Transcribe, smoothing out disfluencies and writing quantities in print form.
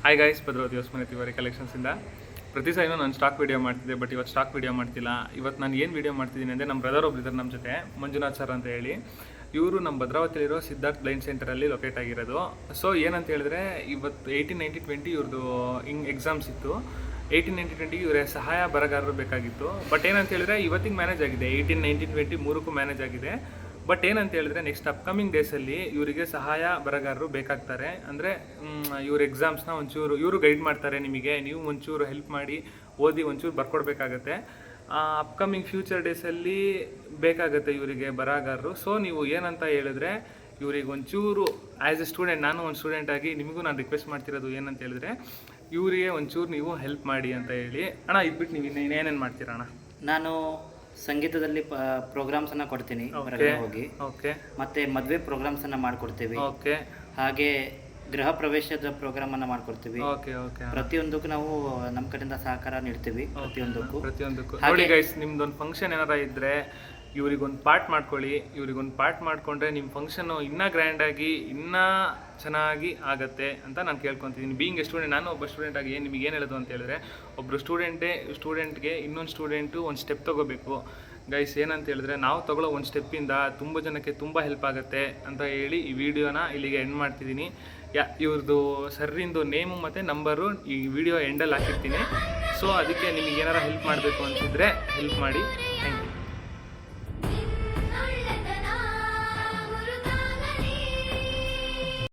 Hi guys, Bhadravati Hosamane Tiwari ಕಲೆಕ್ಷನ್ಸಿಂದ ಪ್ರತಿ ಸಾರಿನೂ ನಾನು stock video ಮಾಡ್ತಿದ್ದೆ. ಬಟ್ ಇವತ್ತು ಸ್ಟಾಕ್ ವೀಡಿಯೋ ಮಾಡ್ತಿಲ್ಲ. ಇವತ್ತು ನಾನು ಏನು ವೀಡಿಯೋ ಮಾಡ್ತಿದ್ದೀನಿ ಅಂದರೆ, ನಮ್ಮ ಬ್ರದರ್ ಒಬ್ರು ಇದ್ದಾರೆ ನಮ್ಮ ಜೊತೆ, ಮಂಜುನಾಥ್ ಸರ್ ಅಂತ ಹೇಳಿ. ಇವರು ನಮ್ಮ ಭದ್ರಾವತಿಲಿರೋ ಸಿದ್ಧಾರ್ಥ್ ಬ್ಲೈಂಡ್ ಸೆಂಟರಲ್ಲಿ ಲೊಕೇಟ್ ಆಗಿರೋದು. ಸೊ ಏನಂತ ಹೇಳಿದ್ರೆ, ಇವತ್ತು 18-19-20 ಇವ್ರದ್ದು ಎಕ್ಸಾಮ್ಸ್ ಇತ್ತು. 18-19-20 ಇವರೇ ಸಹಾಯ ಬರಗಾರರು ಬೇಕಾಗಿತ್ತು. ಬಟ್ ಏನಂತ ಹೇಳಿದ್ರೆ, ಇವತ್ತಿಗೆ ಮ್ಯಾನೇಜ್ ಆಗಿದೆ. 18-19-20 ಮೂರಕ್ಕೂ ಮ್ಯಾನೇಜ್ ಆಗಿದೆ. ಬಟ್ ಏನಂತ ಹೇಳಿದ್ರೆ, ನೆಕ್ಸ್ಟ್ ಅಪ್ಕಮಿಂಗ್ ಡೇಸಲ್ಲಿ ಇವರಿಗೆ ಸಹಾಯ ಬರಗಾರರು ಬೇಕಾಗ್ತಾರೆ. ಅಂದರೆ ಇವ್ರ ಎಕ್ಸಾಮ್ಸ್ನ ಒಂಚೂರು ಇವರು ಗೈಡ್ ಮಾಡ್ತಾರೆ ನಿಮಗೆ, ನೀವು ಒಂಚೂರು ಹೆಲ್ಪ್ ಮಾಡಿ ಓದಿ ಒಂಚೂರು ಬರ್ಕೊಡ್ಬೇಕಾಗತ್ತೆ. ಅಪ್ಕಮಿಂಗ್ ಫ್ಯೂಚರ್ ಡೇಸಲ್ಲಿ ಬೇಕಾಗುತ್ತೆ ಇವರಿಗೆ ಬರಗಾರರು. ಸೊ ನೀವು ಏನಂತ ಹೇಳಿದ್ರೆ, ಇವ್ರಿಗೆ ಒಂಚೂರು ಆ್ಯಸ್ ಎ ಸ್ಟೂಡೆಂಟ್, ನಾನು ಒಂದು ಸ್ಟೂಡೆಂಟಾಗಿ ನಿಮಗೂ ನಾನು ರಿಕ್ವೆಸ್ಟ್ ಮಾಡ್ತಿರೋದು ಏನಂತ ಹೇಳಿದ್ರೆ, ಇವರಿಗೆ ಒಂಚೂರು ನೀವು ಹೆಲ್ಪ್ ಮಾಡಿ ಅಂತ ಹೇಳಿ. ಅಣ್ಣ ಇದ್ಬಿಟ್ಟು ನೀವು ಇನ್ನೇನೇನು ಮಾಡ್ತೀರಾ ಅಣ್ಣ? ನಾನು ಸಂಗೀತದಲ್ಲಿ ಪ್ರೋಗ್ರಾಮ್ಸನ್ನು ಕೊಡ್ತೀನಿ ಹೋಗಿ. ಓಕೆ. ಮತ್ತು ಮದುವೆ ಪ್ರೋಗ್ರಾಮ್ಸನ್ನು ಮಾಡಿಕೊಡ್ತೀವಿ. ಓಕೆ. ಹಾಗೆ ಗೃಹ ಪ್ರವೇಶದ ಪ್ರೋಗ್ರಾಮನ್ನು ಮಾಡಿಕೊಡ್ತೀವಿ. Okay okay. ಪ್ರತಿಯೊಂದಕ್ಕೂ ನಾವು ನಮ್ಮ ಕಡೆಯಿಂದ ಸಹಕಾರ ನೀಡ್ತೀವಿ. ಪ್ರತಿಯೊಂದಕ್ಕೂ ನೋಡಿ ಗೈಸ್, ನಿಮ್ದೊಂದು ಫಂಕ್ಷನ್ ಏನಾರ ಇದ್ದರೆ ಇವ್ರಿಗೊಂದು ಪಾರ್ಟ್ ಮಾಡ್ಕೊಳ್ಳಿ. ಇವ್ರಿಗೊಂದು ಪಾರ್ಟ್ ಮಾಡಿಕೊಂಡ್ರೆ ನಿಮ್ಮ ಫಂಕ್ಷನ್ನು ಇನ್ನೂ ಗ್ರ್ಯಾಂಡಾಗಿ ಇನ್ನೂ ಚೆನ್ನಾಗಿ ಆಗುತ್ತೆ ಅಂತ ನಾನು ಕೇಳ್ಕೊತಿದ್ದೀನಿ. ಬೀಯಿಂಗ್ ಎ ಸ್ಟೂಡೆಂಟ್, ನಾನು ಒಬ್ಬ ಸ್ಟೂಡೆಂಟಾಗಿ ನಿಮಗೆ ಏನು ಹೇಳೋದು ಅಂತ ಹೇಳಿದ್ರೆ, ಒಬ್ಬರು ಸ್ಟೂಡೆಂಟ್ಗೆ ಇನ್ನೊಂದು ಸ್ಟೂಡೆಂಟು ಒಂದು ಸ್ಟೆಪ್ ತೊಗೋಬೇಕು. ಗೈಸ್ ಏನಂತ ಹೇಳಿದ್ರೆ, ನಾವು ತೊಗೊಳ್ಳೋ ಒಂದು ಸ್ಟೆಪ್ಪಿಂದ ತುಂಬ ಜನಕ್ಕೆ ತುಂಬ ಹೆಲ್ಪ್ ಆಗುತ್ತೆ ಅಂತ ಹೇಳಿ ಈ ವಿಡಿಯೋನ ಇಲ್ಲಿಗೆ ಎಂಡ್ ಮಾಡ್ತಿದ್ದೀನಿ. ಇವ್ರದ್ದು ಸರ್ರಿಂದು ನೇಮು ಮತ್ತು ನಂಬರು ಈ ವಿಡಿಯೋ ಎಂಡಲ್ಲಿ ಹಾಕಿರ್ತೀನಿ. ಸೊ ಅದಕ್ಕೆ ನಿಮಗೆ ಏನಾರು ಹೆಲ್ಪ್ ಮಾಡಬೇಕು ಅಂತಿದ್ರೆ ಹೆಲ್ಪ್ ಮಾಡಿ. Thank you.